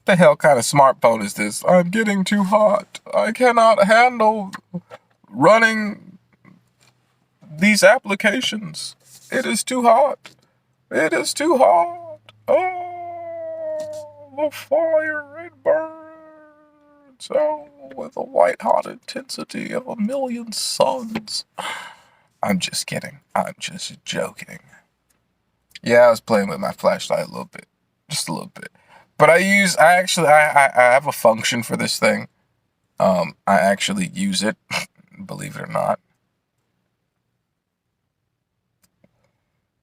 the hell kind of smartphone is this? I'm getting too hot. I cannot handle running these applications. It is too hot. It is too hot. Oh, the fire, it burns. Oh, with a white-hot intensity of 1,000,000 suns. I'm just kidding. I'm just joking. Yeah, I was playing with my flashlight a little bit. Just a little bit. But I have a function for this thing. I actually use it, believe it or not.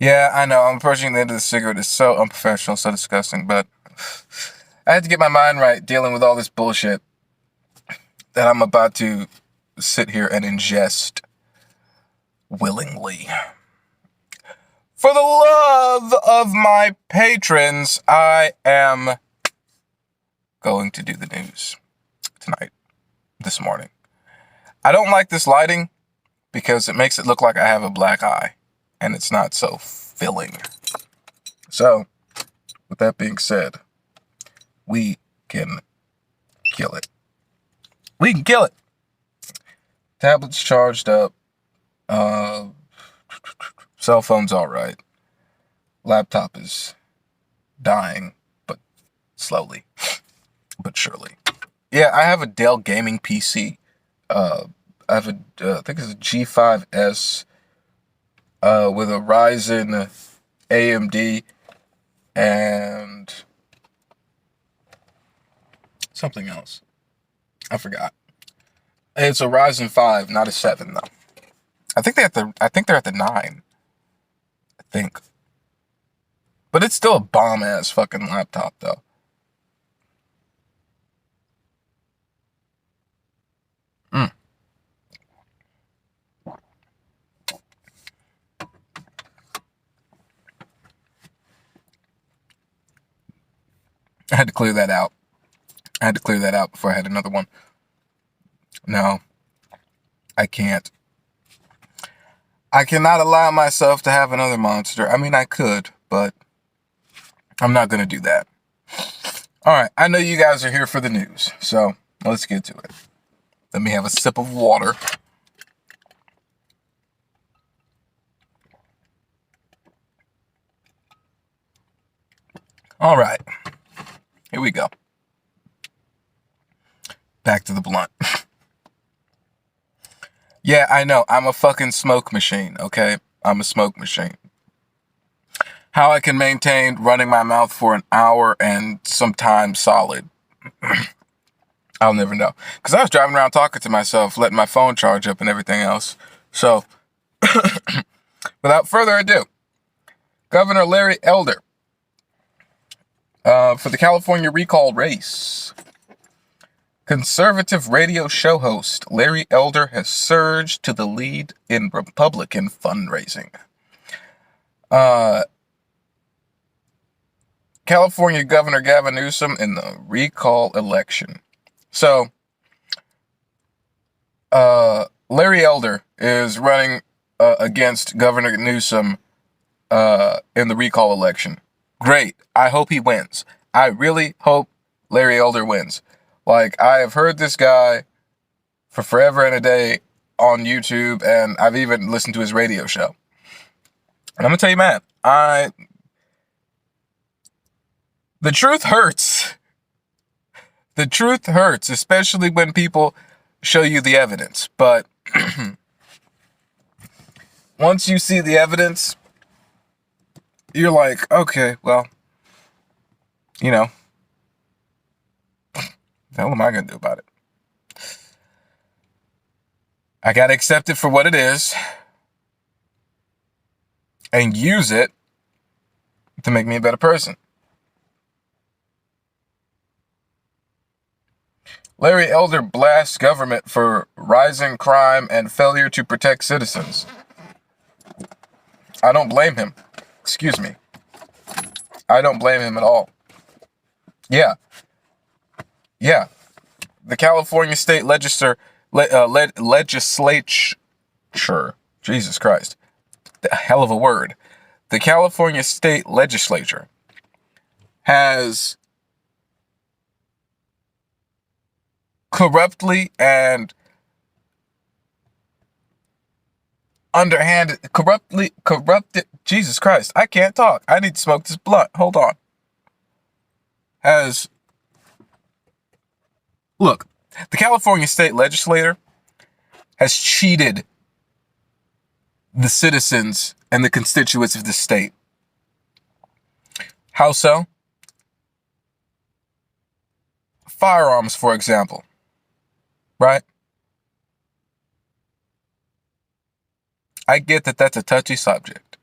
Yeah, I know, I'm approaching the end of the cigarette. It's so unprofessional, so disgusting, but I had to get my mind right dealing with all this bullshit that I'm about to sit here and ingest willingly. For the love of my patrons, I am going to do the news tonight, this morning. I don't like this lighting because it makes it look like I have a black eye, and it's not so filling. So, with that being said, we can kill it. We can kill it. Tablet's charged up. Cell phone's all right. Laptop is dying, but slowly, but surely. Yeah, I have a Dell gaming PC. I have I think it's a G5S with a Ryzen AMD and something else. I forgot. It's a Ryzen 5, not a 7 though. I think they're at the 9. I think. But it's still a bomb-ass fucking laptop, though. I had to clear that out. I had to clear that out before I had another one. No. I can't. I cannot allow myself to have another monster. I mean, I could, but I'm not going to do that. All right, I know you guys are here for the news, so let's get to it. Let me have a sip of water. All right, here we go. Back to the blunt. Yeah, I know, I'm a fucking smoke machine, okay? I'm a smoke machine. How I can maintain running my mouth for an hour and sometimes solid, I'll never know. Because I was driving around talking to myself, letting my phone charge up and everything else. So, without further ado, Governor Larry Elder, for the California recall race. Conservative radio show host Larry Elder has surged to the lead in Republican fundraising. California Governor Gavin Newsom in the recall election. So, Larry Elder is running against Governor Newsom in the recall election. Great. I hope he wins. I really hope Larry Elder wins. Like, I have heard this guy for forever and a day on YouTube, and I've even listened to his radio show. And I'm going to tell you, man, the truth hurts. The truth hurts, especially when people show you the evidence. But once you see the evidence, you're like, okay, well, you know, the hell am I going to do about it? I got to accept it for what it is and use it to make me a better person. Larry Elder blasts government for rising crime and failure to protect citizens. I don't blame him. Excuse me. I don't blame him at all. Yeah. The California State Legislature, Jesus Christ, the hell of a word. The California State Legislature has corruptly and corrupted. Jesus Christ, I can't talk. I need to smoke this blunt. Hold on. Look, the California state legislature has cheated the citizens and the constituents of the state. How so? Firearms, for example, right? I get that that's a touchy subject,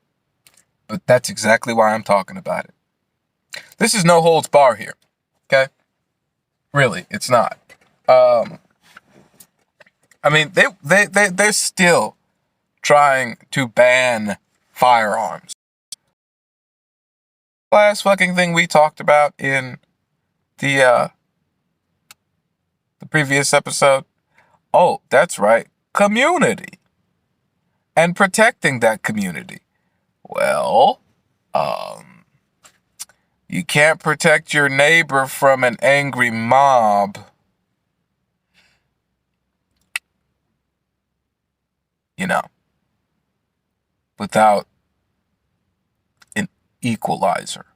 but that's exactly why I'm talking about it. This is no holds bar here, okay? Really, it's not. I mean, they're still trying to ban firearms. Last fucking thing we talked about in the previous episode. Oh, that's right. Community. And protecting that community. Well, you can't protect your neighbor from an angry mob. You know, without an equalizer.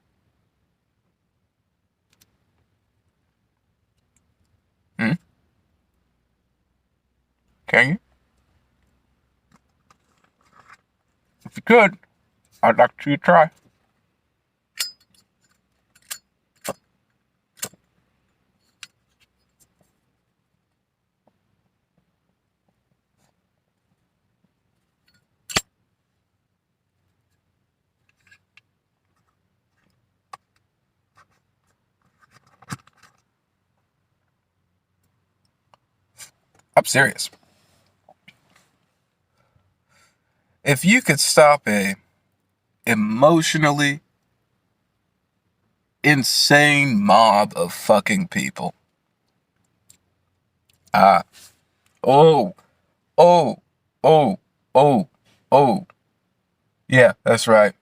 Can you? If you could, I'd like to try. I'm serious. If you could stop a emotionally insane mob of fucking people. Oh. Yeah, that's right.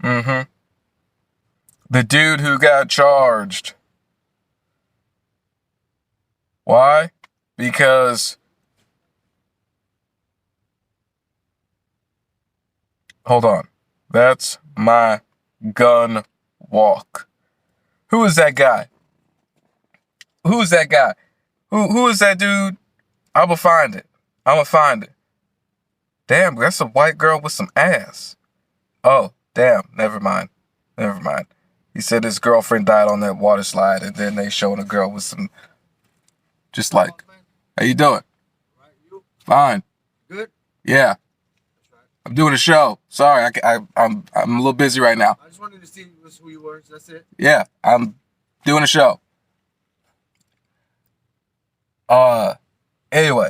The dude who got charged. Why? Because... Hold on. That's my gun walk. Who is that guy? Who is that guy? Who is that dude? I'ma find it. Damn, that's a white girl with some ass. Oh, damn. Never mind. He said his girlfriend died on that water slide, and then they showing a girl with some... Just like... How you doing? Fine. Good? Yeah. I'm doing a show. Sorry, I'm a little busy right now. I just wanted to see who you were. That's it. Yeah, I'm doing a show. Anyway,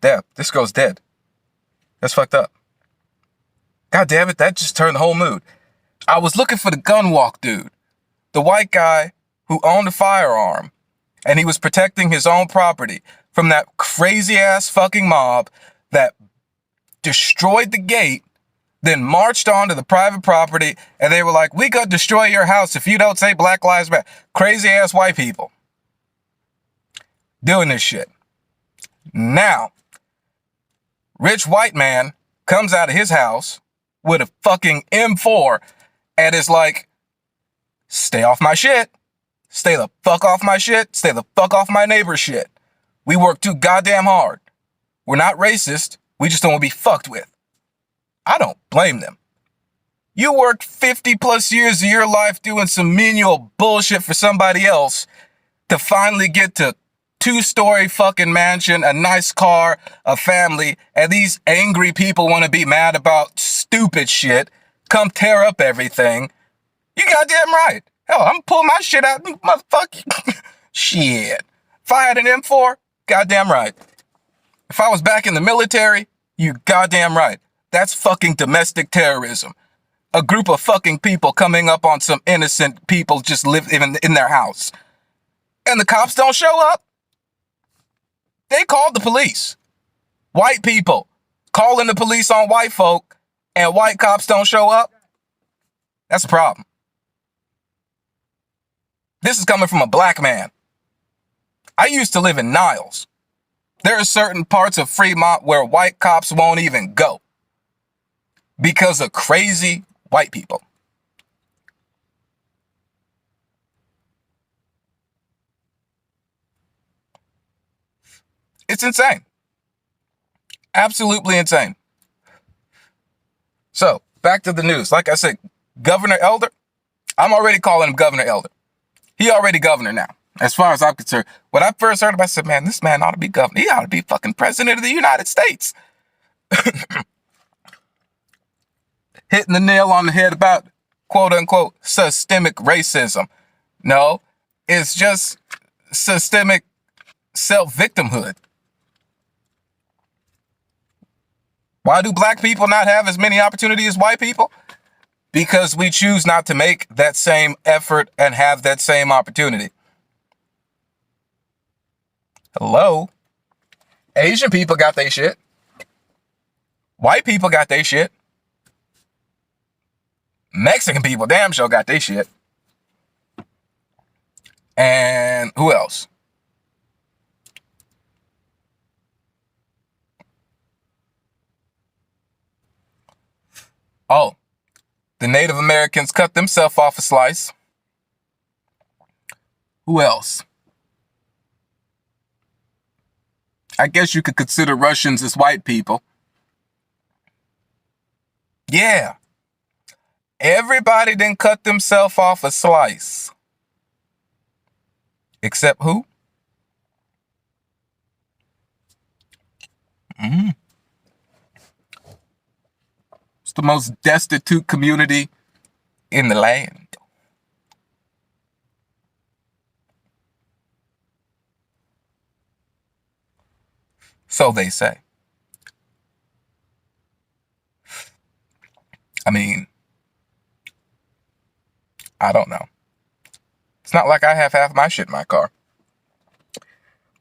damn, this girl's dead. That's fucked up. God damn it, that just turned the whole mood. I was looking for the gun walk dude, the white guy who owned a firearm, and he was protecting his own property from that crazy ass fucking mob that destroyed the gate, then marched onto the private property, and they were like, we gonna destroy your house if you don't say Black Lives Matter. Crazy ass white people doing this shit. Now, rich white man comes out of his house with a fucking M4 and is like, stay off my shit. Stay the fuck off my shit. Stay the fuck off my neighbor's shit. We work too goddamn hard. We're not racist. We just don't want to be fucked with. I don't blame them. You worked 50 plus years of your life doing some menial bullshit for somebody else to finally get to 2-story fucking mansion, a nice car, a family, and these angry people want to be mad about stupid shit, come tear up everything. You goddamn right. Hell, I'm gonna pull my shit out, motherfucker. Shit. If I had an M4, goddamn right. If I was back in the military, you goddamn right. That's fucking domestic terrorism. A group of fucking people coming up on some innocent people just living in their house. And the cops don't show up. They called the police. White people calling the police on white folk, and white cops don't show up. That's a problem. This is coming from a black man. I used to live in Niles. There are certain parts of Fremont where white cops won't even go because of crazy white people. It's insane. Absolutely insane. So, back to the news. Like I said, Governor Elder, I'm already calling him Governor Elder. He already governor now, as far as I'm concerned. When I first heard him, I said, man, this man ought to be governor. He ought to be fucking president of the United States. Hitting the nail on the head about, quote unquote, systemic racism. No, it's just systemic self-victimhood. Why do black people not have as many opportunities as white people? Because we choose not to make that same effort and have that same opportunity. Hello? Asian people got their shit. White people got their shit. Mexican people damn sure got their shit. And who else? Oh, the Native Americans cut themselves off a slice. Who else? I guess you could consider Russians as white people. Yeah. Everybody didn't cut themselves off a slice. Except who? It's the most destitute community in the land. So they say. I mean, I don't know. It's not like I have half my shit in my car.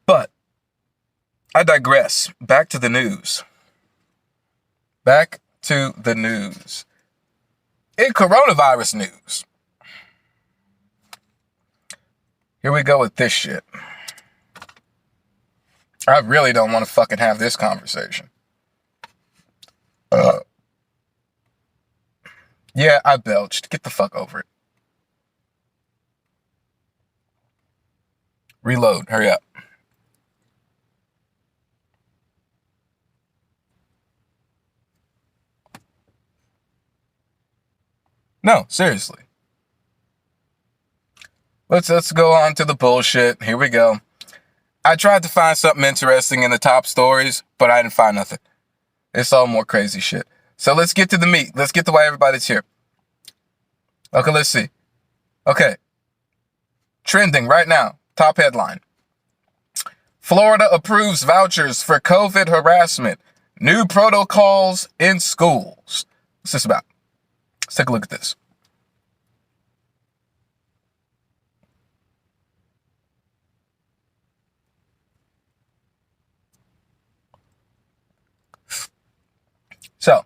But I digress. Back to the news. Back to the news. In coronavirus news. Here we go with this shit. I really don't want to fucking have this conversation. Yeah, I belched. Get the fuck over it. Reload. Hurry up. No, seriously. Let's go on to the bullshit. Here we go. I tried to find something interesting in the top stories, but I didn't find nothing. It's all more crazy shit. So let's get to the meat. Let's get to why everybody's here. Okay, let's see. Okay. Trending right now. Top headline. Florida approves vouchers for COVID harassment. New protocols in schools. What's this about? Let's take a look at this. So,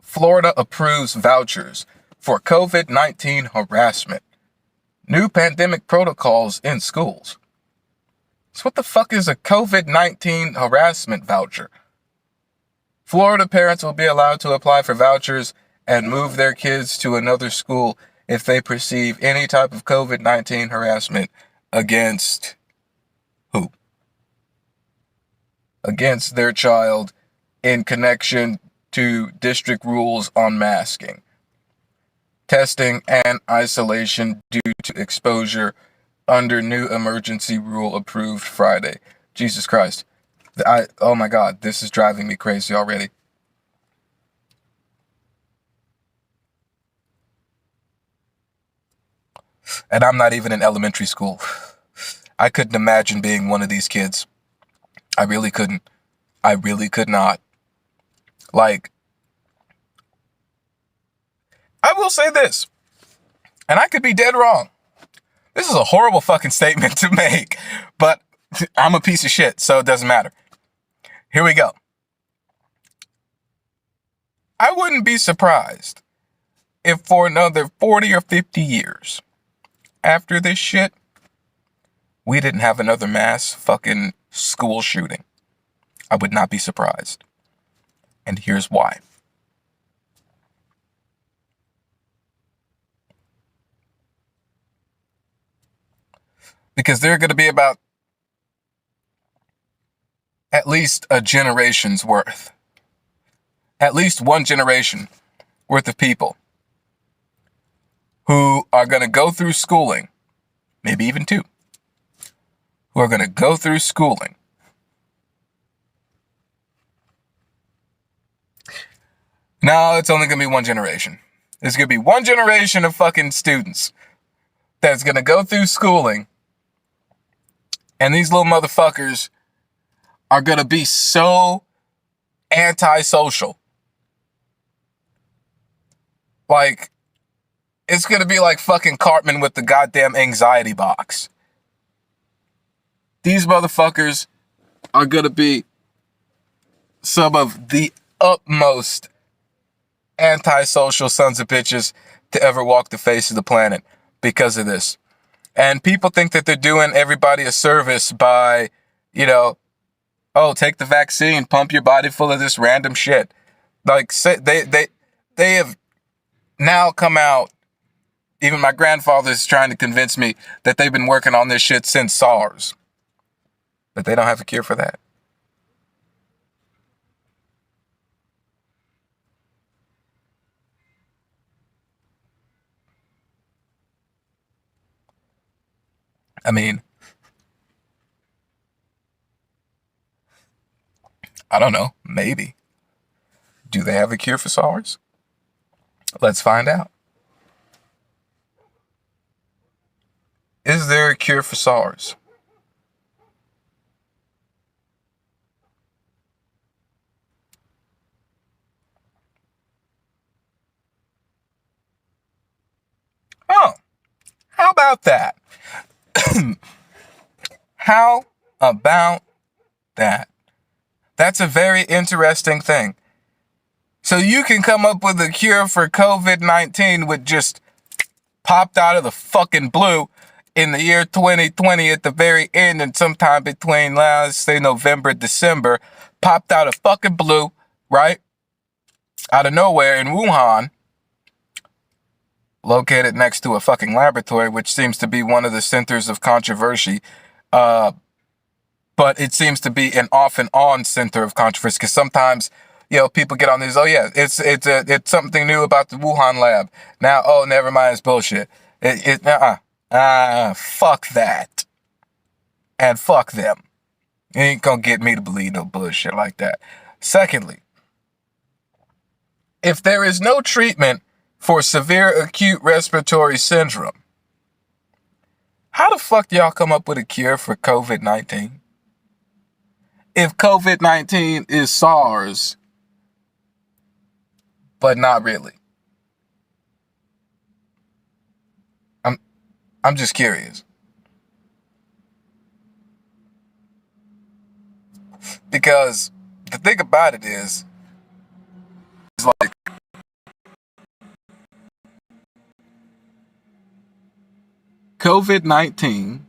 Florida approves vouchers for COVID-19 harassment. New pandemic protocols in schools. So what the fuck is a COVID-19 harassment voucher? Florida parents will be allowed to apply for vouchers and move their kids to another school if they perceive any type of COVID-19 harassment against who? Against their child in connection to district rules on masking, testing, and isolation due to exposure under new emergency rule approved Friday. Jesus Christ. Oh my God, this is driving me crazy already. And I'm not even in elementary school. I couldn't imagine being one of these kids. I really couldn't. I really could not. Like, I will say this, and I could be dead wrong. This is a horrible fucking statement to make, but I'm a piece of shit, so it doesn't matter. Here we go. I wouldn't be surprised if for another 40 or 50 years after this shit, we didn't have another mass fucking school shooting. I would not be surprised. And here's why. Because there are going to be about at least a generation's worth. At least one generation worth of people who are going to go through schooling, maybe even two, who are going to go through schooling No, it's only going to be one generation. There's going to be one generation of fucking students that's going to go through schooling, and these little motherfuckers are going to be so antisocial. Like, it's going to be like fucking Cartman with the goddamn anxiety box. These motherfuckers are going to be some of the utmost antisocial sons of bitches to ever walk the face of the planet because of this. And people think that they're doing everybody a service by, oh, take the vaccine, pump your body full of this random shit. Like, they have now come out. Even my grandfather is trying to convince me that they've been working on this shit since SARS. But they don't have a cure for that. I mean, I don't know. Maybe. Do they have a cure for SARS? Let's find out. Is there a cure for SARS? Oh, how about that? How about that? That's a very interesting thing. So you can come up with a cure for COVID-19 with just popped out of the fucking blue in the year 2020 at the very end, and sometime between, let's say, November, December, popped out of fucking blue, right? Out of nowhere in Wuhan, located next to a fucking laboratory, which seems to be one of the centers of controversy. But it seems to be an off and on center of controversy, because sometimes, people get on this, oh yeah, it's something new about the Wuhan lab. Now, oh, never mind, it's bullshit. Fuck that. And fuck them. You ain't gonna get me to believe no bullshit like that. Secondly, if there is no treatment for severe acute respiratory syndrome, how the fuck do y'all come up with a cure for COVID-19? If COVID-19 is SARS, but not really. I'm just curious. Because the thing about it is like, COVID-19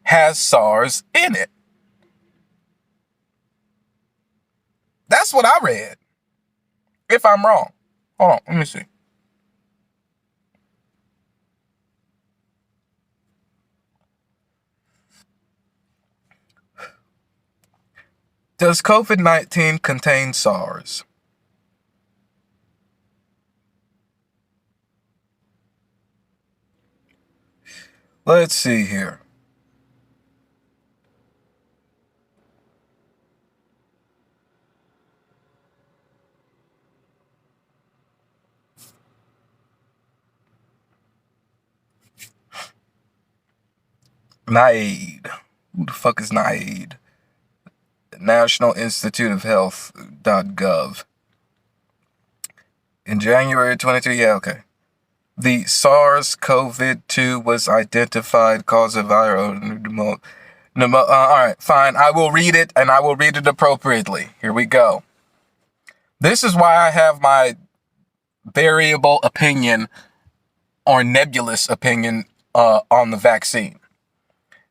has SARS in it. That's what I read. If I'm wrong. Hold on, let me see. Does COVID-19 contain SARS? Let's see here. NIAID. Who the fuck is NIAID? National Institute of Health.gov. In January 22, yeah, okay. The SARS-CoV-2 was identified cause of viral pneumonia. All right, fine. I will read it, and I will read it appropriately. Here we go. This is why I have my variable opinion or nebulous opinion on the vaccine.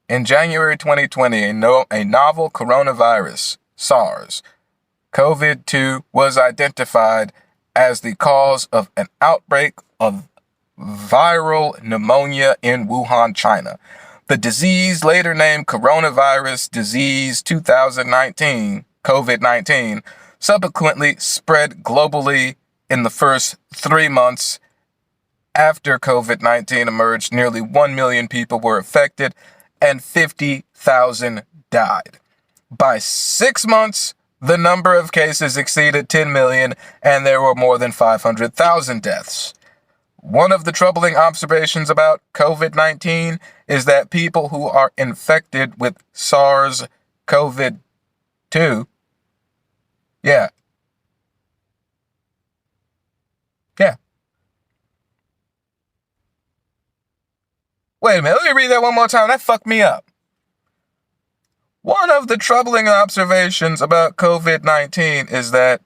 In January 2020, a novel coronavirus, SARS, COVID-2, was identified as the cause of an outbreak of viral pneumonia in Wuhan, China. The disease, later named coronavirus disease 2019, COVID-19, subsequently spread globally in the first 3 months after COVID-19 emerged. Nearly 1 million people were affected and 50,000 died. By 6 months, the number of cases exceeded 10 million and there were more than 500,000 deaths. One of the troubling observations about COVID-19 is that people who are infected with SARS-CoV-2, yeah. Wait a minute, let me read that one more time. That fucked me up. One of the troubling observations about COVID-19 is that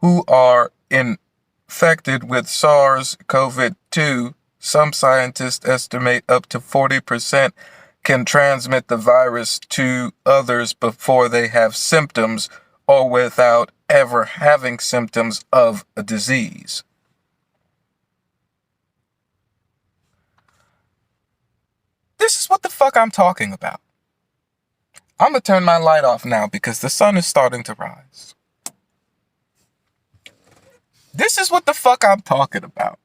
who are infected with SARS-CoV-2, some scientists estimate up to 40% can transmit the virus to others before they have symptoms or without ever having symptoms of a disease. This is what the fuck I'm talking about. I'm gonna turn my light off now because the sun is starting to rise. This is what the fuck I'm talking about.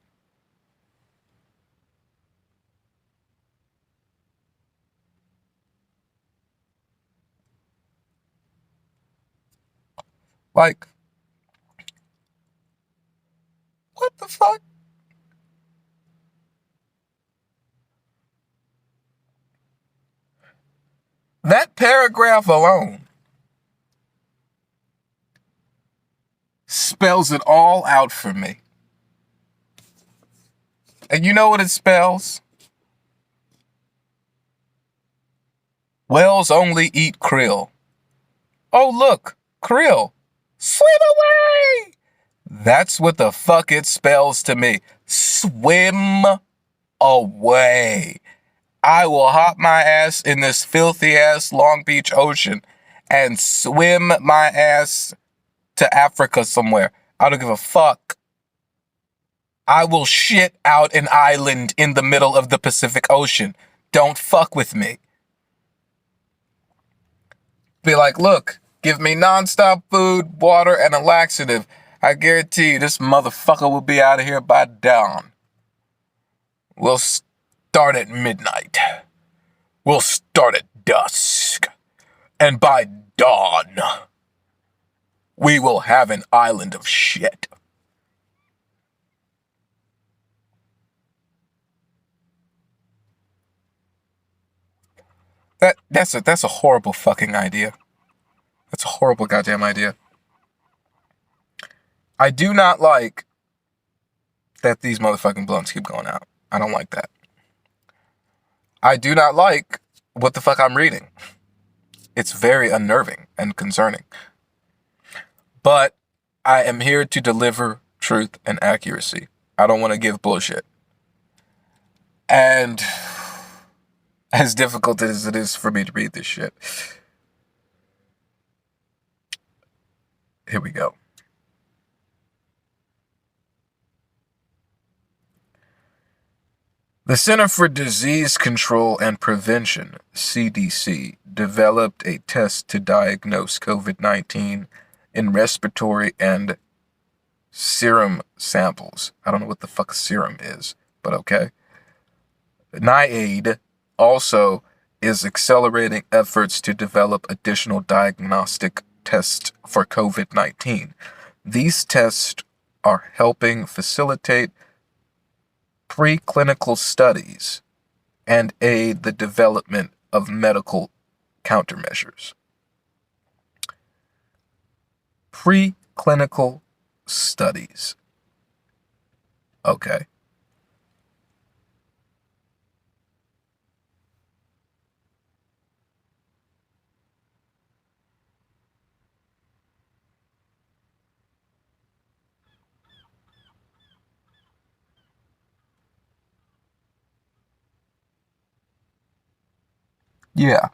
Like, what the fuck? That paragraph alone spells it all out for me. And you know what it spells? Whales only eat krill. Oh, look, krill. Swim away! That's what the fuck it spells to me. Swim away. I will hop my ass in this filthy ass Long Beach ocean and swim my ass to Africa somewhere. I don't give a fuck. I will shit out an island in the middle of the Pacific Ocean. Don't fuck with me. Be like, look, give me nonstop food, water, and a laxative. I guarantee you this motherfucker will be out of here by dawn. We'll start at midnight. We'll start at dusk. And by dawn, we will have an island of shit. That's a horrible fucking idea. That's a horrible goddamn idea. I do not like that these motherfucking blunts keep going out. I don't like that. I do not like what the fuck I'm reading. It's very unnerving and concerning. But I am here to deliver truth and accuracy. I don't want to give bullshit. And as difficult as it is for me to read this shit, here we go. The Center for Disease Control and Prevention, CDC, developed a test to diagnose COVID-19 in respiratory and serum samples. I don't know what the fuck serum is, but okay. NIAID also is accelerating efforts to develop additional diagnostic tests for COVID-19. These tests are helping facilitate preclinical studies and aid the development of medical countermeasures. Preclinical studies. Okay. Yeah.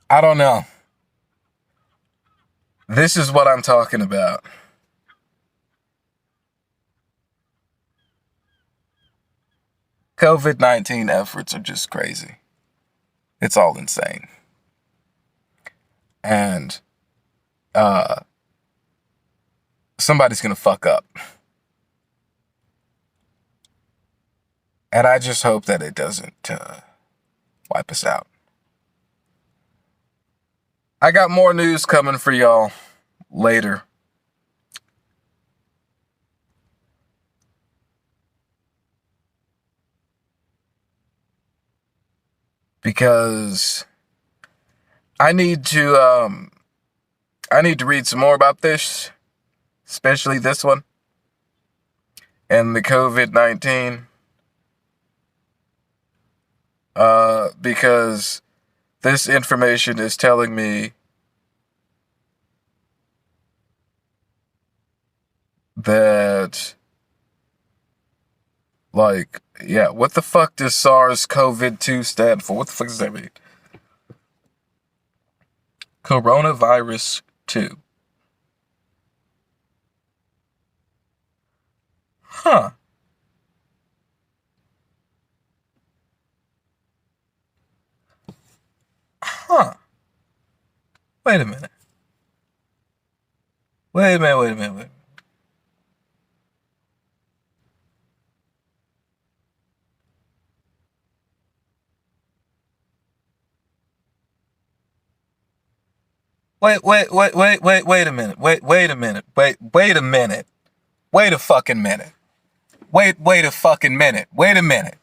I don't know. This is what I'm talking about. COVID-19 efforts are just crazy. It's all insane. And somebody's going to fuck up. And I just hope that it doesn't wipe us out. I got more news coming for y'all later. Because I need to read some more about this, especially this one and the COVID-19. Because this information is telling me that, like, yeah, what the fuck does SARS-CoV-2 stand for? What the fuck does that mean? Coronavirus 2. Huh. Huh. Wait a minute. Wait a minute. Wait a minute. Wait a minute. Wait a minute. Wait a fucking minute. Wait a fucking minute. Wait a minute.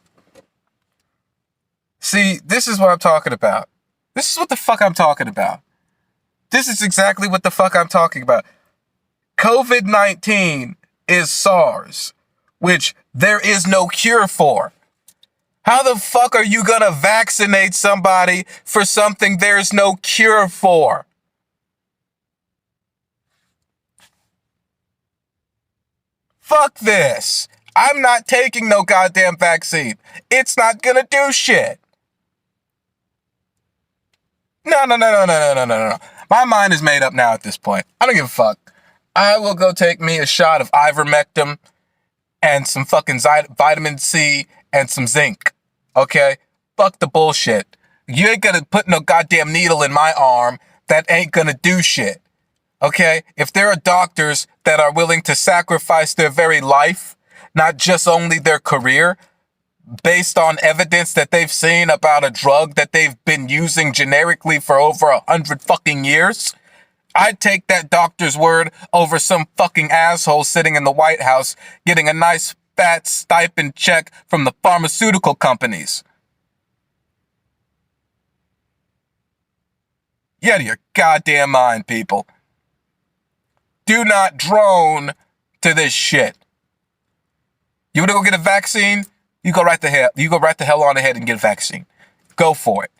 See, this is what I'm talking about. This is what the fuck I'm talking about. This is exactly what the fuck I'm talking about. COVID-19 is SARS, which there is no cure for. How the fuck are you gonna vaccinate somebody for something there's no cure for? Fuck this. I'm not taking no goddamn vaccine. It's not gonna do shit. No. My mind is made up now at this point. I don't give a fuck. I will go take me a shot of ivermectin and some fucking vitamin C and some zinc. Okay? Fuck the bullshit. You ain't gonna put no goddamn needle in my arm that ain't gonna do shit. Okay? If there are doctors that are willing to sacrifice their very life, not just only their career, based on evidence that they've seen about a drug that they've been using generically for over 100 fucking years, I'd take that doctor's word over some fucking asshole sitting in the White House getting a nice fat stipend check from the pharmaceutical companies. Get out of your goddamn mind, people. Do not drone to this shit. You wanna go get a vaccine? You go right the hell on ahead and get a vaccine. Go for it.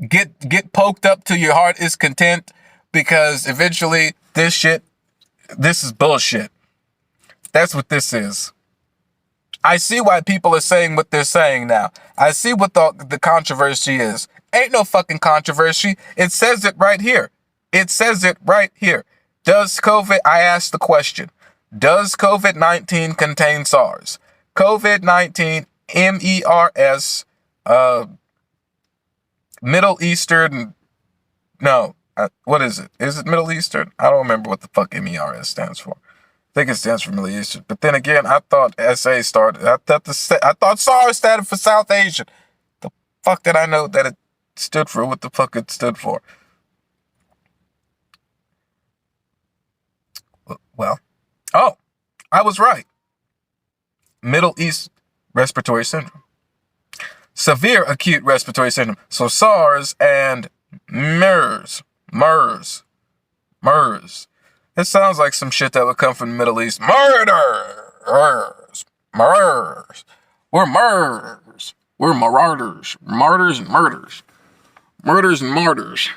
Get poked up till your heart is content, because eventually this is bullshit. That's what this is. I see why people are saying what they're saying now. I see what the controversy is. Ain't no fucking controversy. It says it right here. It says it right here. I asked the question, does COVID-19 contain SARS? COVID-19, MERS, Middle Eastern, no, what is it? Is it Middle Eastern? I don't remember what the fuck MERS stands for. I think it stands for Middle Eastern. But then again, I thought SA started, I thought SARS stands for South Asian. The fuck did I know that it stood for what the fuck it stood for? Well, oh, I was right. Middle East respiratory syndrome. Severe acute respiratory syndrome. So SARS and MERS. It sounds like some shit that would come from the Middle East. Murders. We're murders. We're marauders. Martyrs and murders. Murders and martyrs.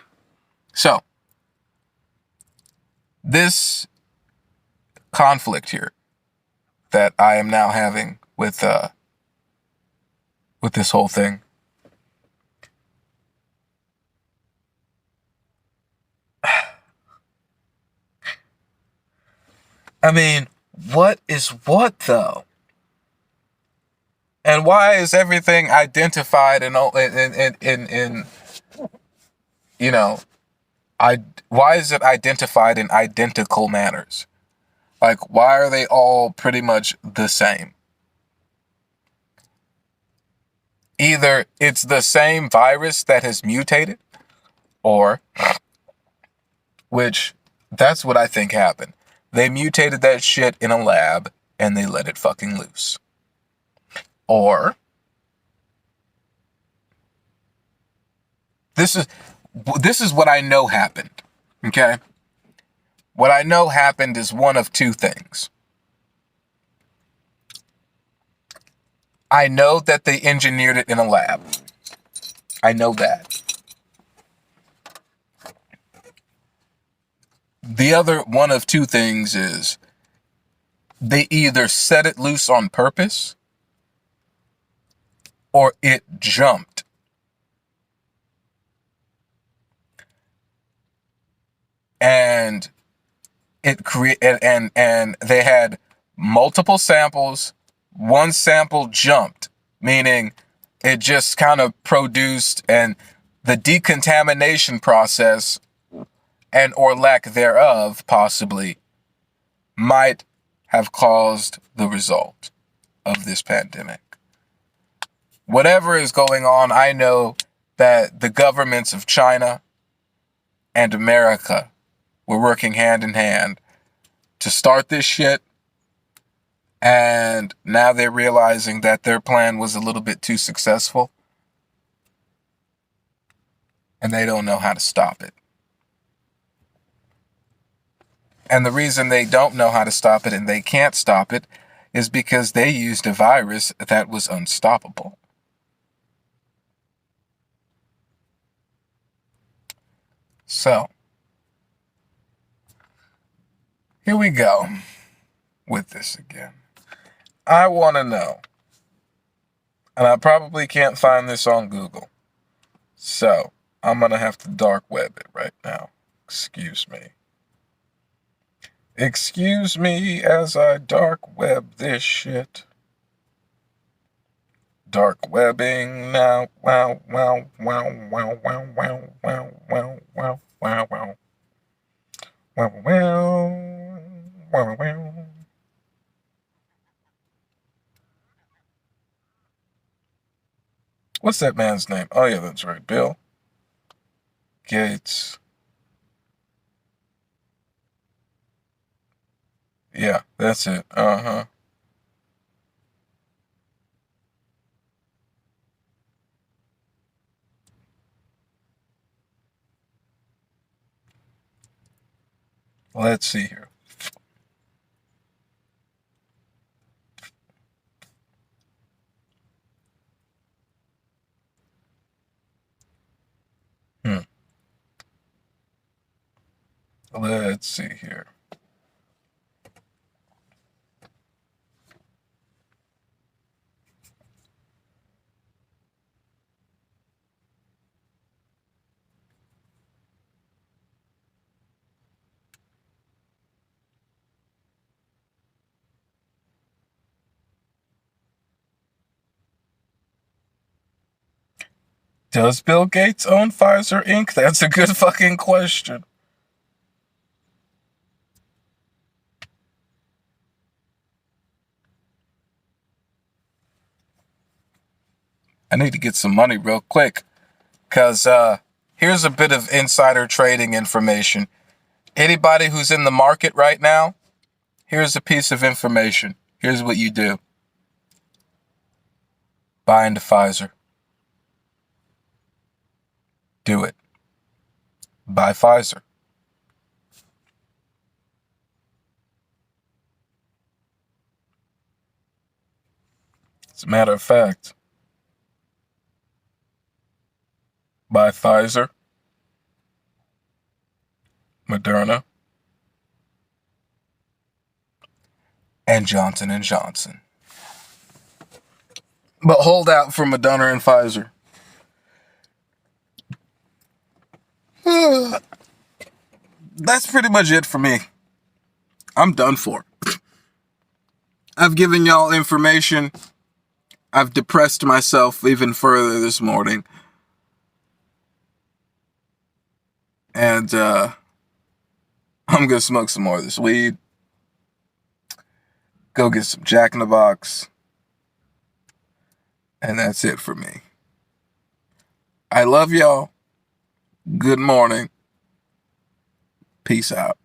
So, this conflict here that I am now having with this whole thing. I mean, what is what though? And why is everything identified in you know, why is it identified in identical manners? Like, why are they all pretty much the same? Either it's the same virus that has mutated, or, which, that's what I think happened. They mutated that shit in a lab, and they let it fucking loose. Or, this is what I know happened, okay? What I know happened is one of two things. I know that they engineered it in a lab. I know that. The other one of two things is they either set it loose on purpose or it jumped. And and they had multiple samples. One sample jumped, meaning it just kind of produced, and the decontamination process and or lack thereof possibly might have caused the result of this pandemic. Whatever is going on, I know that the governments of China and America were working hand in hand to start this shit. And now they're realizing that their plan was a little bit too successful. And they don't know how to stop it. And the reason they don't know how to stop it and they can't stop it is because they used a virus that was unstoppable. So, here we go with this again. I want to know, and I probably can't find this on Google, so I'm going to have to dark web it right now. Excuse me. Excuse me as I dark web this shit. Dark webbing now. Wow, wow, wow, wow, wow, wow, wow, wow, wow, wow, wow. Wow, wow, wow, wow. What's that man's name? Oh, yeah, that's right. Bill Gates. Yeah, that's it. Uh-huh. Let's see here. Let's see here. Does Bill Gates own Pfizer Inc.? That's a good fucking question. I need to get some money real quick, because here's a bit of insider trading information. Anybody who's in the market right now, here's a piece of information. Here's what you do. Buy into Pfizer. Do it. Buy Pfizer. As a matter of fact, buy Pfizer, Moderna, and Johnson & Johnson. but hold out for Moderna and Pfizer. That's pretty much it for me. I'm done for. I've given y'all information. I've depressed myself even further this morning. And I'm going to smoke some more of this weed. Go get some Jack in the Box. And that's it for me. I love y'all. Good morning. Peace out.